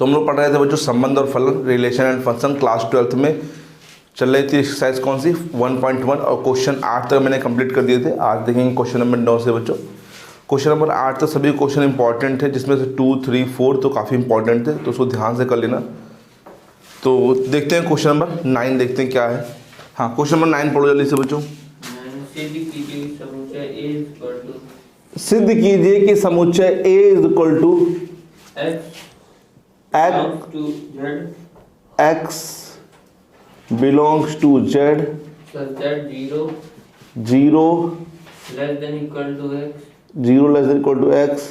तो हम लोग पढ़ रहे थे बच्चों संबंध और फलन, relation and function, class 12th में चल रही थी एक्सरसाइज कौन सी 1.1 और क्वेश्चन 8 तक मैंने कंप्लीट कर दिए थे। आज देखेंगे क्वेश्चन नंबर 9 से बच्चों। क्वेश्चन नंबर 8 तक सभी क्वेश्चन इंपॉर्टेंट थे, जिसमें से 2, 3, 4 तो काफ़ी इंपॉर्टेंट थे, तो उसको ध्यान से कर लेना। तो देखते हैं क्वेश्चन नंबर 9, देखते हैं क्या है। हाँ, क्वेश्चन नंबर 9 पढ़ो जल्दी से बच्चों। सिद्ध कीजिए कि समुच्चय A is equal to x belongs to Z such that 0 less than equal to x 0 less than equal to x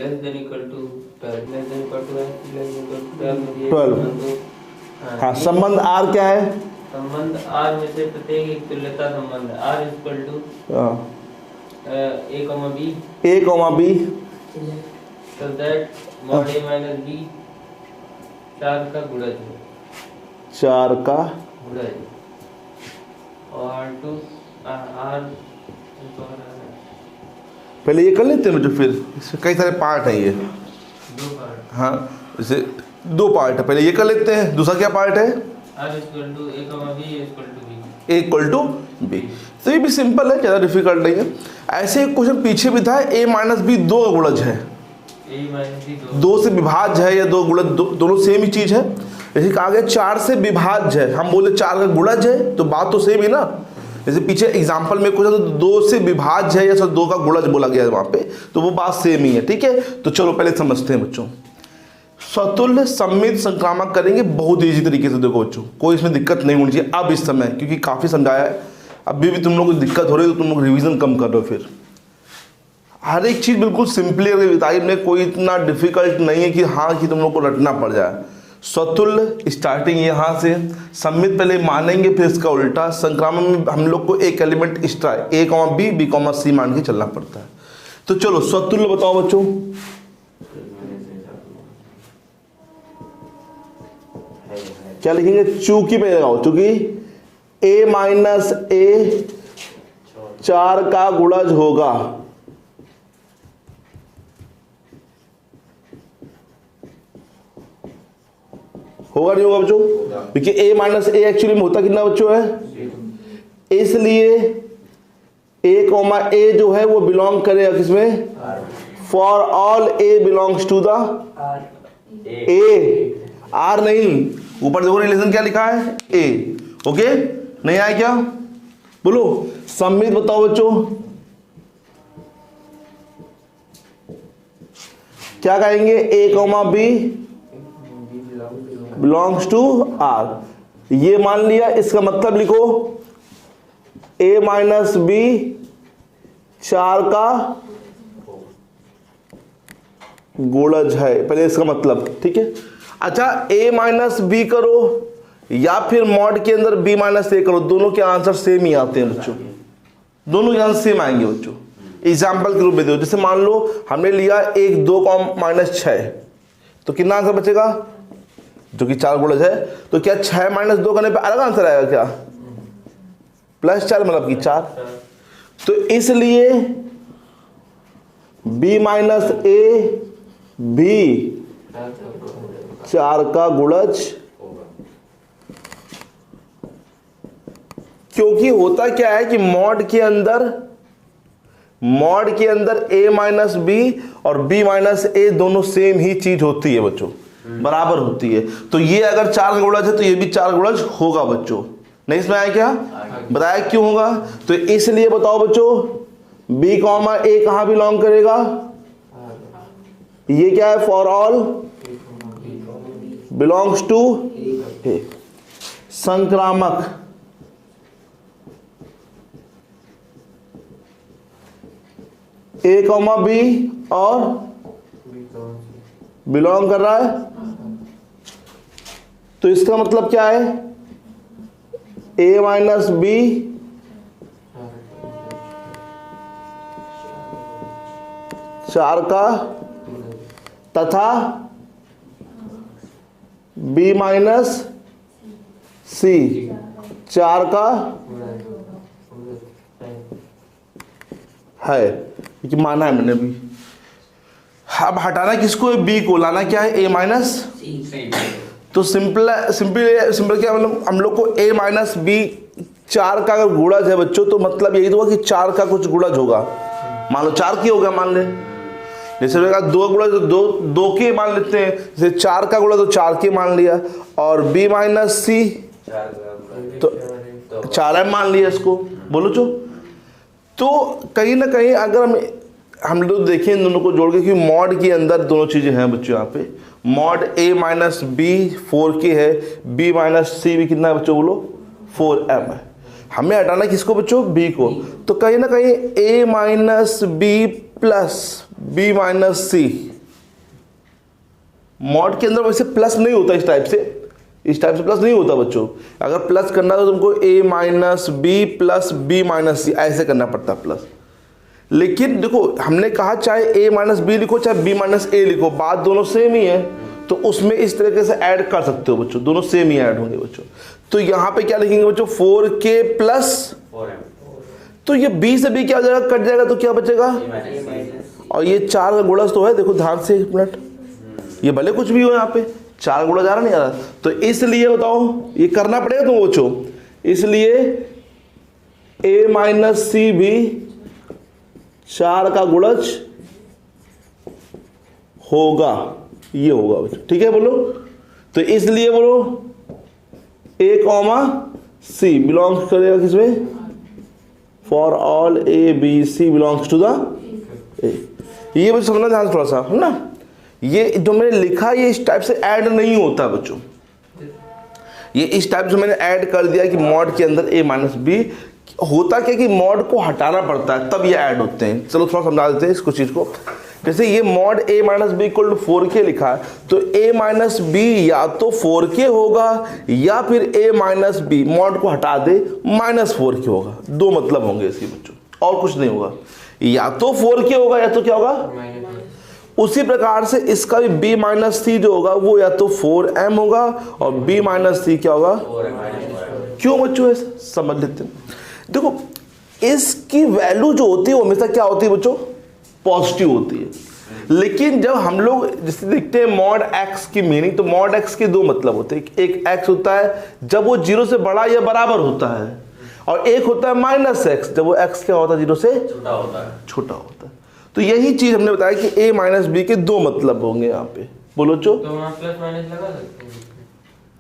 less than equal to 12 less than equal to x less than equal to 12। हाँ, संबंध R क्या है? संबंध R में से प्रत्येक एक तुल्यता संबंध है। R equal to A, B so that mod A minus B 4 का गुणज है, 4 का गुणज और 2 R पहले ये कर लेते हैं बच्चों, फिर इसमें कई सारे पार्ट हैं, ये 2 पार्ट। हाँ, जैसे 2 पार्ट है, पहले ये कर लेते हैं। दूसरा क्या पार्ट है? R equal to A, B equal to B, A equal to B। तो ये भी सिंपल है, ज़्यादा डिफिकल्ट नहीं है। ऐसे एक क्वेश्चन पीछे भी था, A माइनस बी 2 का गुणज है, A माइनस B 2 से विभाज्य है या 2 गुणज, दोनों सेम ही चीज़ है। जैसे कहा गया 4 से विभाज्य है, हम बोले 4 का गुणज है, तो बात तो सेम ही ना। जैसे पीछे एग्जाम्पल में कुछ तो 2 से विभाज्य है या 2 का गुणज बोला गया है वहाँ पे, तो वो बात सेम ही है। ठीक है, तो चलो पहले समझते हैं बच्चों। स्वतुल्य सममित संक्रामक करेंगे बहुत ईजी तरीके से। देखो बच्चों, कोई इसमें दिक्कत नहीं होनी चाहिए अब इस समय, क्योंकि काफ़ी समझाया है। अभी भी तुम लोग को दिक्कत हो रही है तो तुम लोग रिवीजन कम कर रहे हो। फिर हर एक चीज़ बिल्कुल सिंपली बताई में, कोई इतना डिफिकल्ट नहीं है कि हाँ कि तुम लोग को रटना पड़ जाए। स्वतुल्य स्टार्टिंग यहाँ से, सम्मित पहले मानेंगे फिर इसका उल्टा। संक्रामक में हम लोग को एक element extra A, B, B, C मान के चलना पड़ता है। तो चलो स्वतुल्य बताओ बच्चों। क्या लिखेंगे? चूंकि पे लगाओ, चूंकि A माइनस A 4 का गुणज होगा। होगा नहीं होगा बच्चों? क्योंकि A माइनस A एक्चुअली में होता कितना बच्चों है, इसलिए A, जो है वो बिलोंग करेगा किसमें? For all A belongs to the A, R नहीं। ऊपर देखो रिलेशन क्या लिखा है, A। ओके, नहीं आया क्या? बोलो सम्मित बताओ बच्चों। क्या कहेंगे? A, B belongs to R। ये मान लिया, इसका मतलब लिखो A माइनस B 4 का गुणज है, पहले इसका मतलब। ठीक है, अच्छा A माइनस B करो या फिर मॉड के अंदर B माइनस A करो, दोनों के आंसर सेम ही आते हैं बच्चों, दोनों के आंसर सेम आएंगे बच्चों। एग्जाम्पल के रूप में दो, जैसे मान लो हमने लिया 1, 2 माइनस 6, तो कितना आंसर बचेगा? जो कि 4 गुणज है, तो क्या 6 माइनस 2 करने पे अलग आंसर आएगा क्या? +4 मतलब कि 4। तो इसलिए B माइनस A भी 4 का गुणज, क्योंकि होता क्या है कि मॉड के अंदर A माइनस B और B माइनस A दोनों सेम ही चीज होती है बच्चों, बराबर होती है। तो ये अगर 4 का गुणज है तो ये भी 4 गुणज होगा बच्चों। नहीं इसमें आया क्या? बताया क्यों होगा? तो इसलिए बताओ बच्चों, B, A कहां बिलोंग करेगा? ये क्या है? For all belongs to A। संक्रामक A, B और बिलोंग कर रहा है, तो इसका मतलब क्या है? A माइनस B 4 का तथा B माइनस C 4 का है, कि माना है मैंने भी। अब हटाना किसको है, बी को, लाना क्या है, ए माइनस। तो सिंपल क्या मतलब हम लोग को ए माइनस बी 4 का अगर गुणज है बच्चों, तो मतलब यही तो हुआ कि 4 का कुछ गुणज होगा। मान लो 4 की हो गया, मान ले, जैसे 2 गुणज तो 2 के मान लेते हैं, जैसे 4 का गुणज तो 4 के मान लिया, और बी माइनस सी तो 4m मान लिया इसको। बोलो जो, तो कहीं ना कहीं अगर हम लोग देखें इन दोनों को जोड़ के, कि मॉड के अंदर दोनों चीज़ें हैं बच्चों, यहाँ पे mod a minus B 4k है, b माइनस सी भी कितना है बच्चों, बोलो 4m है। हमें हटाना किसको बच्चों, b को। तो कहीं ना कहीं a minus B plus b minus C, mod के अंदर वैसे प्लस नहीं होता इस टाइप से प्लस नहीं होता बच्चों। अगर प्लस करना तो तुमको a minus B plus b minus C ऐसे करना पड़ता है प्लस। लेकिन देखो हमने कहा चाहे a माइनस बी लिखो चाहे b माइनस ए लिखो, बात दोनों सेम ही है, तो उसमें इस तरीके से ऐड कर सकते हो बच्चों, दोनों सेम ही ऐड होंगे बच्चों। तो यहाँ पे क्या लिखेंगे बच्चों, 4k प्लस 4m, तो ये b से b क्या हो जाएगा, कट जाएगा, तो क्या बचेगा, और ये 4 का गुणज तो है, देखो ध्यान से 1 मिनट, ये भले कुछ भी हो यहाँ पे 4 गुणा जा रहा नहीं आ रहा, तो इसलिए बताओ ये करना पड़ेगा तुम बच्चों, इसलिए a माइनस सी भी 4 का गुणज होगा, ये होगा बच्चों, ठीक है बोलो। तो इसलिए बोलो a कॉमा सी बिलोंग्स करेगा किसमें, for all A B C belongs to the A. ये बच्चों समझना ध्यान थोड़ा सा है ना, ये जो मैंने लिखा ये इस टाइप से ऐड नहीं होता बच्चों, ये इस टाइप से मैंने ऐड कर दिया कि मॉड के अंदर a माइनस बी, होता क्या कि मॉड को हटाना पड़ता है तब ये ऐड होते हैं। चलो थोड़ा समझा देते हैं इसको चीज़ को। जैसे ये mod a minus B equal to 4k लिखा है, तो a माइनस बी या तो 4k होगा या फिर a माइनस बी मॉड को हटा दे माइनस 4k होगा, दो मतलब होंगे इसके बच्चों, और कुछ नहीं होगा, या तो 4k होगा या तो क्या होगा। उसी प्रकार से इसका भी b माइनस सी जो होगा वो या तो 4m होगा और b माइनस सी क्या होगा, क्यों बच्चों ऐसा समझ लेते हैं। देखो इसकी वैल्यू जो होती है वो हमेशा क्या होती है बच्चों, पॉजिटिव होती है। लेकिन जब हम लोग जैसे देखते हैं मॉड x की मीनिंग, तो मॉड x के दो मतलब होते हैं, एक x होता है जब वो 0 से बड़ा या बराबर होता है, और एक होता है माइनस x जब वो x क्या होता है 0 से छोटा होता है। तो यही चीज हमने बताया कि a माइनस बी के दो मतलब होंगे यहाँ पे। बोलो चो, तो वहाँ प्लस माइनस लगा सकते हैं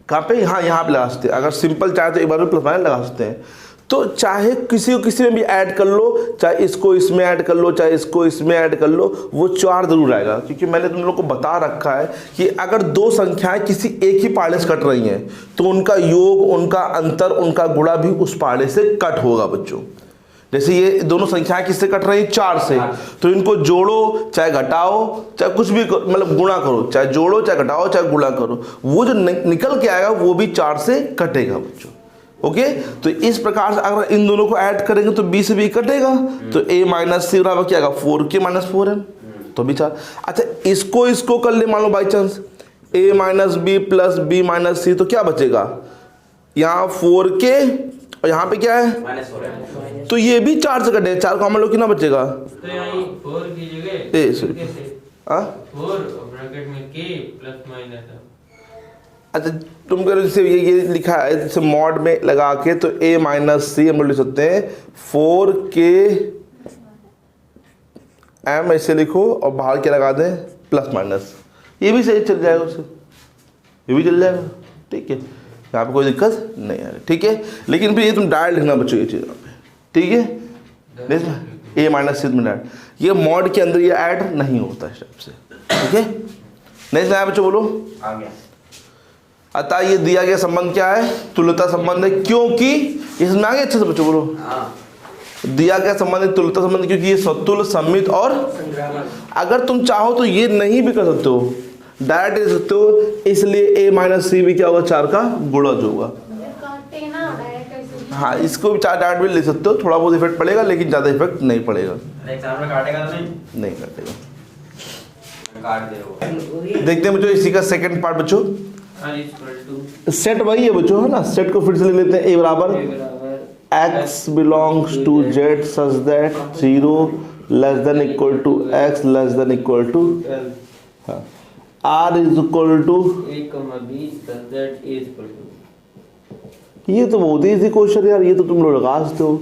कहाँ पे, हाँ यहाँ पे लगा सकते हैं, अगर सिंपल चाहे तो एक बार में प्लस माइनस लगा सकते हैं। तो चाहे किसी को किसी में भी ऐड कर लो, चाहे इसको इसमें ऐड कर लो, चाहे इसको इसमें ऐड कर लो, वो 4 जरूर आएगा, क्योंकि मैंने तुम लोग को बता रखा है कि अगर दो संख्याएं किसी एक ही पाड़े से कट रही हैं तो उनका योग, उनका अंतर, उनका गुणा भी उस पाड़े से कट होगा बच्चों। जैसे ये दोनों संख्याएं किससे कट रही हैं, 4 से, तो इनको जोड़ो चाहे घटाओ चाहे कुछ भी मतलब गुणा करो, चाहे जोड़ो चाहे घटाओ चाहे गुणा करो, वो जो निकल के आएगा वो भी 4 से कटेगा बच्चों। ओके, तो इस प्रकार से अगर इन दोनों को ऐड करेंगे तो b से b कटेगा, तो a माइनस सी बराबर क्या आएगा 4k माइनस 4m, तो भी 4। अच्छा इसको कर ले मान लो by chance a minus B plus b minus C, तो क्या बचेगा यहाँ 4k और यहाँ पे क्या है माइनस 4m, तो ये भी 4 से कटेगा, 4 कॉमन लो कितना बचेगा, तो यहाँ 4 की जगह 4 ब्रैकेट में k प्लस माइनस है। अच्छा तुम करो जैसे ये लिखा है जैसे मॉड में लगा के, तो a माइनस सी हम लोग लिख सकते हैं 4k m ऐसे लिखो और बाहर क्या लगा दें प्लस माइनस, ये भी सही चल जाएगा उससे, ये भी चल जाएगा, ठीक है, यहाँ पे कोई दिक्कत नहीं है, ठीक है। लेकिन फिर ये तुम डायरेक्ट लिखना बच्चों ये चीज़ यहाँ पे, ठीक है, a माइनस सी में डायरेक्ट, ये मॉड के अंदर ये ऐड नहीं होता इस टाइप से, ठीक है। नहीं सुनाया बच्चों, बोलो आ गया। अतः ये दिया गया संबंध क्या है, तुल्यता संबंध है, क्योंकि इसमें आ गया अच्छे से बच्चों, बोलो दिया गया संबंध है तुल्यता संबंध, क्योंकि ये सतुल्य सममित, और अगर तुम चाहो तो ये नहीं भी कर सकते हो, डायरेक्ट ले सकते हो, इसलिए a माइनस सी भी क्या होगा 4 का गुणज होगा। हाँ इसको भी 4 डायरेक्ट भी ले सकते हो, थोड़ा बहुत इफेक्ट पड़ेगा लेकिन ज़्यादा इफेक्ट नहीं पड़ेगा, एग्जाम में काटेगा तो नहीं काटेगा। काट दे वो। देखते हैं बच्चों इसी का सेकंड पार्ट बच्चों, r इक्वल टू सेट वही है बच्चों है ना, सेट को फिर से ले लेते हैं, a बराबर x belongs to z such that 0 less than equal to X less than equal to L R is equal to, A, B such that A is equal to ये तो बहुत ही इजी क्वेश्चन यार, ये तो तुम लोग लगा सकते हो।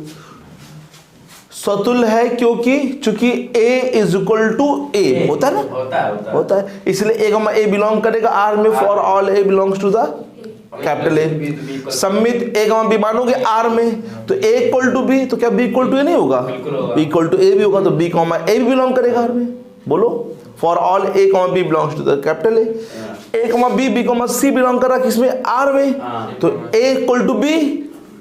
सतुल्य है क्योंकि चूंकि A is equal to A होता है ना, होता है, इसलिए ए बिलोंग करेगा आर में for all A belongs to the capital A. सम्मित ए बी मानोगे आर में, तो ए इक्वल टू बी, तो क्या बी इक्वल टू ए नहीं होगा, बी इक्वल टू ए भी होगा, तो बी ए भी बिलोंग करेगा आर में। बोलो for all A B belongs to the capital A B B C belong कर रहा है किसमें, आर में, तो ए इक्वल टू बी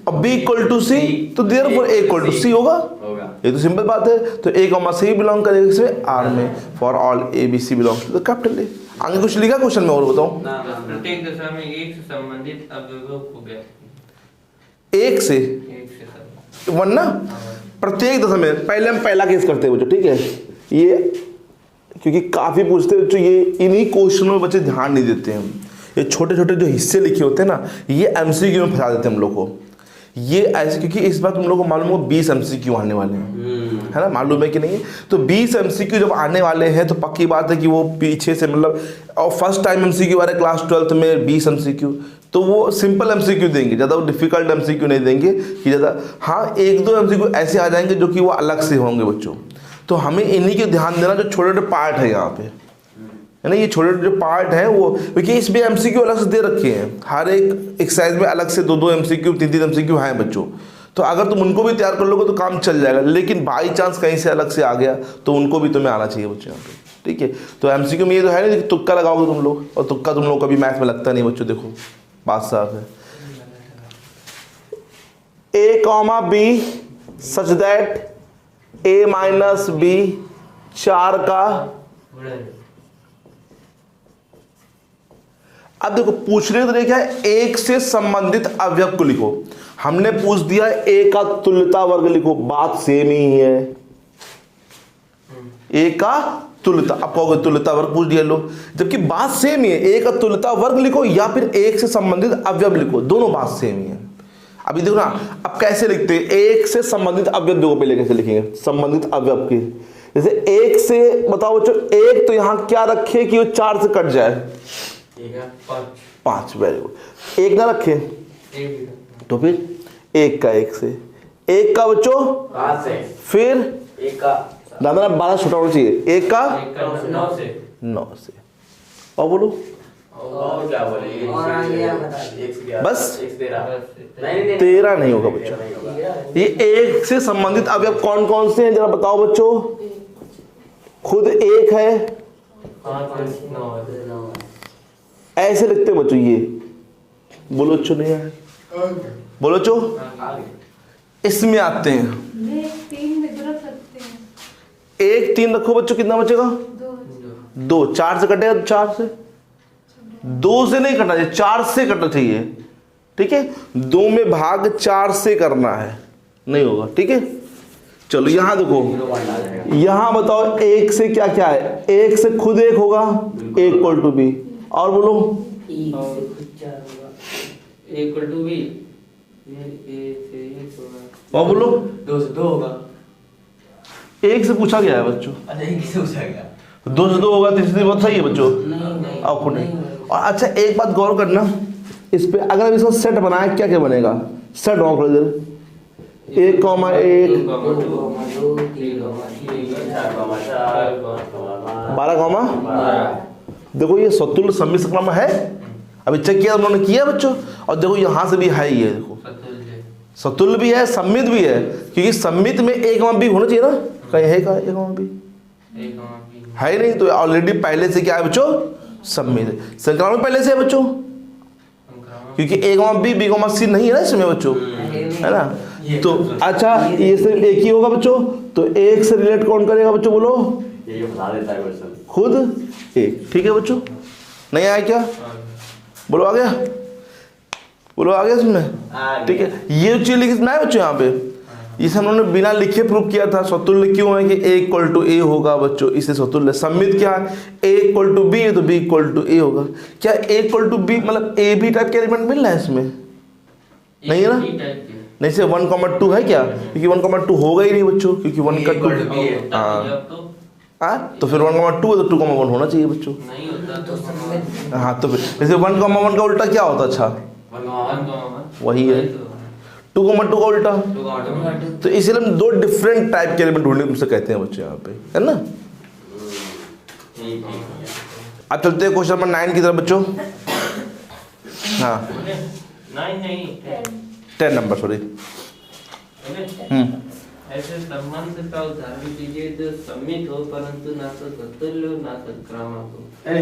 और बी इक्वल टू सी, तो therefore A equal to C होगा। ये तो सिंपल बात है। तो ए सी बिलोंग करेगा किसमें, आर में, for all A B C belongs to the capital A. आगे कुछ लिखा क्वेश्चन में और बताओ। प्रत्येक दशा में एक से संबंधित अवयवों को ज्ञात एक से वन ना, प्रत्येक दशा में, पहले हम पहला केस करते हैं बच्चों, ठीक है, ये क्योंकि काफी पूछते हैं बच्चों, ये इन्हीं क्वेश्चनों में बच्चे ध्यान नहीं देते हैं। ये छोटे छोटे जो हिस्से लिखे होते हैं ना, ये एमसीक्यू में फंसा देते हैं हम लोग को। ये ऐसे, क्योंकि इस बार तुम लोग को मालूम हो 20 एमसीक्यू आने वाले हैं, है ना, मालूम है कि नहीं। तो 20 एमसीक्यू जब आने वाले हैं तो पक्की बात है कि वो पीछे से मतलब, और फर्स्ट टाइम एमसीक्यू आ रहे क्लास 12th में 20 एमसीक्यू, तो वो सिंपल एमसीक्यू देंगे, ज़्यादा वो डिफिकल्ट एमसीक्यू नहीं देंगे कि ज़्यादा, हाँ 1-2 एमसीक्यू ऐसे आ जाएंगे जो कि वो अलग से होंगे बच्चों। तो हमें इन्हीं के ध्यान देना, जो छोटे छोटे पार्ट है यहाँ पे, है ना, ये छोटे छोटे जो पार्ट हैं वो, क्योंकि इसमें एमसीक्यू अलग से दे रखे हैं, हर एक एक्सरसाइज में अलग से 2-2 एमसीक्यू 3-3 एमसीक्यू हैं बच्चों। तो अगर तुम उनको भी तैयार कर लोगे तो काम चल जाएगा, लेकिन बाई चांस कहीं से अलग से आ गया तो उनको भी तुम्हें आना चाहिए बच्चों यहाँ पे, ठीक है। तो एमसीक्यू में ये तो है नहीं तुक्का लगाओगे तुम लोग, और तुक्का तुम लोग कभी मैथ में लगता नहीं बच्चों, देखो बात साफ है। A, B such that A minus B 4 का, अब देखो पूछने का तरीका है, एक से संबंधित अवयव को लिखो। हमने पूछ दिया ए का तुल्यता वर्ग लिखो, बात सेम ही है, ए का तुल्यता, अब कहोगे तुल्यता वर्ग पूछ दिया लो, जबकि बात सेम ही है, ए का तुल्यता वर्ग लिखो या फिर एक से संबंधित अवयव लिखो, दोनों बात सेम ही है। अभी देखो ना, अब कैसे लिखते हैं, एक से संबंधित अवयव, देखो पहले कैसे लिखेंगे संबंधित अवयव की, जैसे एक से बताओ बच्चों, एक तो यहां क्या रखे कि वो 4 से कट जाए, 5, वेरी गुड, एक ना रखे तो फिर एक का एक से, एक का बच्चों 5 से, फिर एक का दादा 12 छोटा होना चाहिए, एक का 9 से, और बोलो और क्या बोले, बस 13 नहीं होगा बच्चों। ये एक से संबंधित अवयव कौन कौन से हैं जरा बताओ बच्चों, खुद एक है, 5, 9 ऐसे लिखते बच्चों, ये बोलो बच्चों, नहीं आए बोलो बच्चों, इसमें आते हैं, 1 3 रखो बच्चों, कितना बचेगा 2, 4 से कटेगा, 4 से 2 से नहीं कटना चाहिए, 4 से कटना चाहिए, ठीक है, 2 में भाग 4 से करना है, नहीं होगा, ठीक है। चलो यहां देखो, यहां बताओ एक से क्या क्या है, एक से खुद एक होगा, A इक्वल टू बी, और बोलो इक्वल टू बी, और बोलो 2 से 2 होगा, एक से पूछा गया है बच्चों, एक से पूछा गया, 2 से 2 होगा, तीसरी बात सही है बच्चों, और खुद नहीं। और अच्छा एक बात गौर करना इस पे, अगर हम इसका सेट बनाए क्या क्या बनेगा, सेट ड्रॉ कर इधर, 1, 1 12, देखो ये सतुल्य सम्मिश्र क्रम है, अभी चेक किया उन्होंने, किया बच्चों, और देखो यहां से भी है, ये देखो सतुल्य भी है, सम्मित भी है, क्योंकि सम्मित में A, B होना चाहिए ना, कहीं है का A, B है नहीं, तो ऑलरेडी पहले से क्या है बच्चों, सम्मित है, संक्रामक पहले से है बच्चों, क्योंकि A, B, B, C नहीं है ना इसमें बच्चों, है ना। तो अच्छा ये सिर्फ एक ही होगा बच्चों, तो एक से रिलेट कौन करेगा बच्चों, बोलो ये बता देता है क्वेश्चन, खुद एक, ठीक है बच्चों, नहीं आया क्या, बोलो आ गया, बोलो आ गया इसमें, ठीक है। ये चीज लिखना है बच्चों यहाँ पे, इसे हम लोगों ने बिना लिखे प्रूव किया था। सतुल्य क्यों है कि A इक्वल टू ए होगा बच्चों, इसे सतुल्य। सम्मित क्या है, A इक्वल टू बी है तो B इक्वल टू ए होगा। क्या A इक्वल टू बी मतलब A B टाइप के एलिमेंट मिल रहा है इसमें, नहीं है ना, नहीं से 1,2 है क्या, क्योंकि 1,2 होगा ही नहीं बच्चों, क्योंकि 1 का 2 हाँ तो फिर 1,2 है तो 2,1 होना चाहिए बच्चों। नहीं होता तो हाँ तो फिर जैसे 1,1 का उल्टा क्या होता, अच्छा वही है 2,2 का उल्टा। तो इसलिए हम 2 डिफरेंट टाइप के एलिमेंट ढूंढने तुमसे कहते हैं बच्चे यहाँ पे, है ना। अब चलते हैं क्वेश्चन नंबर 9 की तरफ बच्चों। हाँ 10 नंबर सॉरी। ऐसे संबंध का उदाहरण दीजिए जो सम्मित हो परंतु ना तो सतुल्य हो ना संक्रामक हो।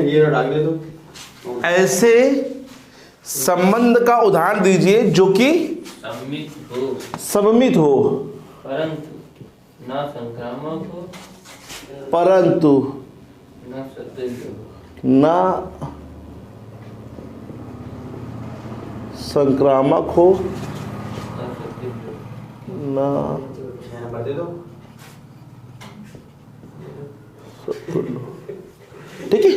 ये डाल दे तो ऐसे संबंध का उदाहरण दीजिए जो कि सममित हो परंतु ना संक्रामक हो परंतु ना सतुल्य हो ना संक्रामक हो ना सतुल्य हो। ना नंबर दे दो। ठीक है।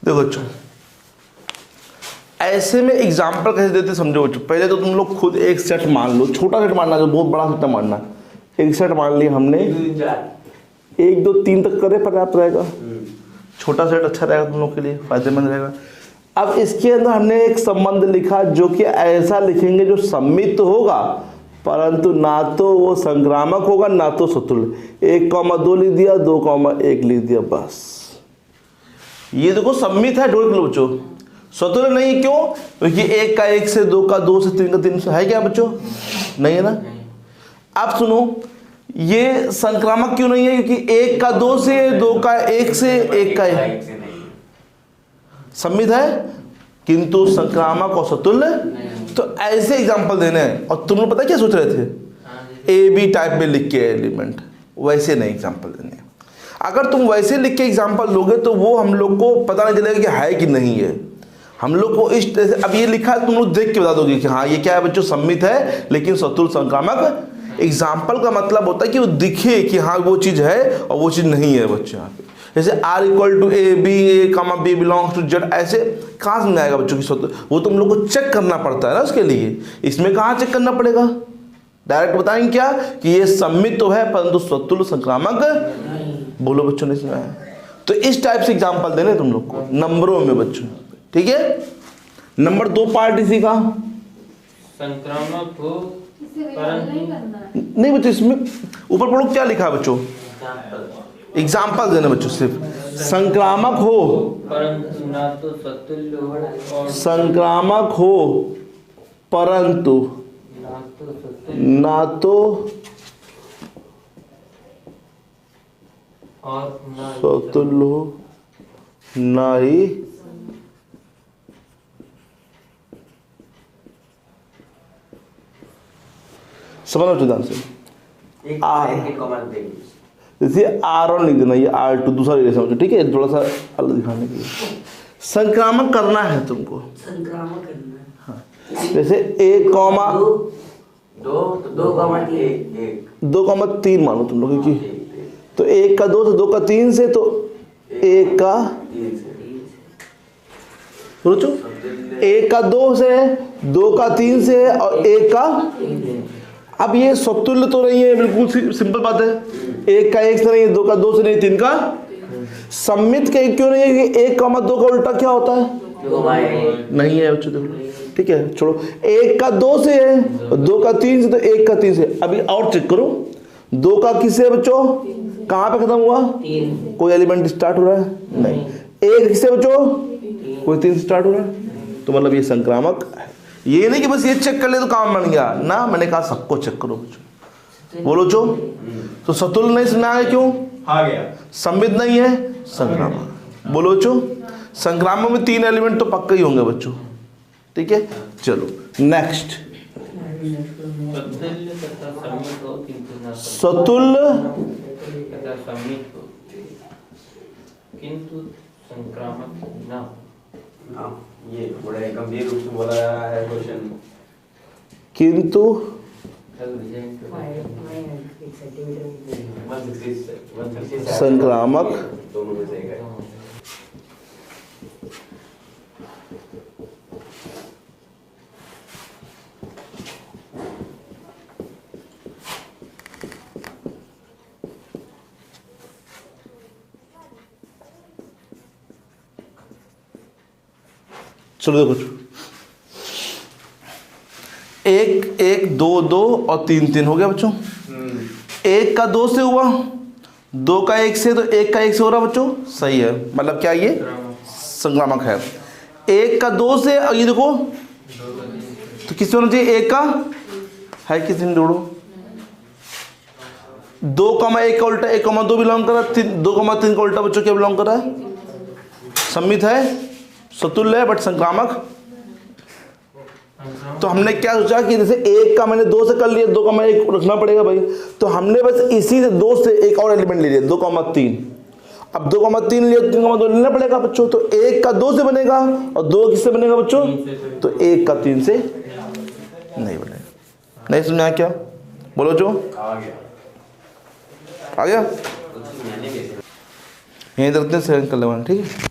देखो बच्चों ऐसे में एग्जाम्पल कैसे देते समझो बच्चों। पहले तो तुम लोग खुद एक सेट मान लो, छोटा सेट मानना जो बहुत बड़ा सेट मानना। एक सेट मान लिया हमने, 1 2 3 तक करे पर्याप्त रहेगा। छोटा सेट अच्छा रहेगा तुम लोग के लिए, फायदेमंद रहेगा। अब इसके अंदर हमने एक संबंध लिखा जो कि ऐसा लिखेंगे जो सम्मित होगा परंतु ना तो वो संक्रामक होगा ना तो सतुल्य। 1,2 लिख दिया, 2,1 लिख दिया, बस। ये देखो सम्मित है, ढूंढ लो बच्चों। सतुल्य नहीं, क्यों? क्योंकि 1 का 1 से, 2 का 2 से, 3 का 3 से है क्या बच्चों? नहीं है ना। अब सुनो, ये संक्रामक क्यों नहीं है? क्योंकि 1 का 2 से, 2 का 1 से, 1 का 1 सम्मित है किंतु संक्रामक और सतुल्य। तो ऐसे एग्जांपल देने हैं। और तुम लोग पता क्या सोच रहे थे? ए बी टाइप में लिख के एलिमेंट, वैसे नहीं एग्जांपल देने। अगर तुम वैसे लिख के एग्जांपल लोगे तो वो हम लोग को पता नहीं चलेगा कि है कि नहीं है। हम लोग को इस तरह से, अब ये लिखा है तुम लोग देख के बता दोगे कि हाँ ये क्या है बच्चों, सम्मित है लेकिन सतुल्य संक्रामक। एग्जाम्पल का मतलब होता है कि वो दिखे कि हाँ वो चीज़ है और वो चीज़ नहीं है बच्चों। यहाँ पे जैसे R = A B A, B belongs to Z, ऐसे कहाँ समझ आएगा बच्चों की सतुल्य? वो तुम लोग को चेक करना पड़ता है ना उसके लिए। इसमें कहाँ चेक करना पड़ेगा? डायरेक्ट बताएंगे क्या कि ये सम्मित तो है परंतु सतुल्य संक्रामक। बोलो बच्चों ने सुना है? तो इस टाइप से एग्जाम्पल देने तुम लोग को नंबरों में बच्चों। ठीक है। नंबर 2 पार्ट इसी का संक्रामक हो नहीं बच्चों, इसमें ऊपर पढ़ो क्या लिखा है बच्चों। एग्जाम्पल देने बच्चों, सिर्फ संक्रामक हो परंतु ना तो सतुल्य हो और संक्रामक हो परंतु ना तो और ना सतुल्य हो ना ही समझो चुदान से। जैसे R1 लिख देना, ये R2 दूसरा ले समझो। ठीक है, थोड़ा सा अलग दिखाने के लिए संक्रामक करना है तुमको। संक्रामक करना है। हाँ, जैसे 1, 2,3 मानो तुम लोग, क्योंकि तो 1 का 2 से, 2 का 3 से, तो 1 का सोचो 1 का 2 से, 2 का 3 से और 1 का। अब ये सतुल्य तो नहीं है, बिल्कुल सिंपल बात है। 1 का 1 से नहीं है, 2 का 2 से नहीं, 3 का सम्मित के क्यों नहीं है? 1,2 का उल्टा क्या होता है? नहीं है बच्चों, देखो। ठीक है, छोड़ो। 1 का 2 से है, 2 का 3 से, तो 1 का 3 से। अभी और चेक करो, 2 का किससे बच्चों? कहाँ पे खत्म हुआ? कोई एलिमेंट स्टार्ट हो रहा है? नहीं। 1 किससे बच्चों? कोई 3 से स्टार्ट हो रहा है, तो मतलब ये संक्रामक है। ये नहीं कि बस ये चेक कर ले तो काम बन गया ना, मैंने कहा सबको चेक करो बच्चों। बोलो जो तो सतुल्य नहीं सुना है, क्यों? आ गया। सम्मित नहीं है, संक्रामक। बोलो बच्चों, संक्रामक में 3 एलिमेंट तो पक्का ही होंगे बच्चों। ठीक है, चलो नेक्स्ट। सतुल्य तथा सम्मित हो किंतु ना सतुल्य तथा सम्मित हो किंतु संक्रामक ना हो। ये बड़े गंभीर रूप से बोला जा रहा है क्वेश्चन। किंतु संक्रामक दोनों में से एक है। चलो देखो, 1 1 2 2 और 3 3 हो गया बच्चों। 1 का 2 से हुआ, 2 का 1 से, तो 1 का 1 से हो रहा बच्चों, सही है। मतलब क्या ये संक्रामक है। 1 का 2 से, और ये देखो तो किससे होना चाहिए, 1 का है, किसी ने जोड़ो। 2,1 का उल्टा 1,2 बिलोंग कर रहा है, 2,3 का उल्टा बच्चों क्या बिलोंग कर रहा है, सम्मित है, सतुल्य है, बट संक्रामक। तो हमने क्या सोचा कि जैसे 1 का मैंने 2 से कर लिया, 2 का मैं 1 रखना पड़ेगा भाई, तो हमने बस इसी से 2 से एक और एलिमेंट ले लिया, 2,3। अब 2,3 लिया, 3,2 लेना पड़ेगा बच्चों। तो 1 का 2 से बनेगा, और 2 किससे बनेगा बच्चों, तो 1 का 3 से नहीं बनेगा। नहीं सुना क्या, बोलो जो आ गया। आ गया। मैंने कैसे यहीं रखते हैं, सेवन कर लेवाना, ठीक है।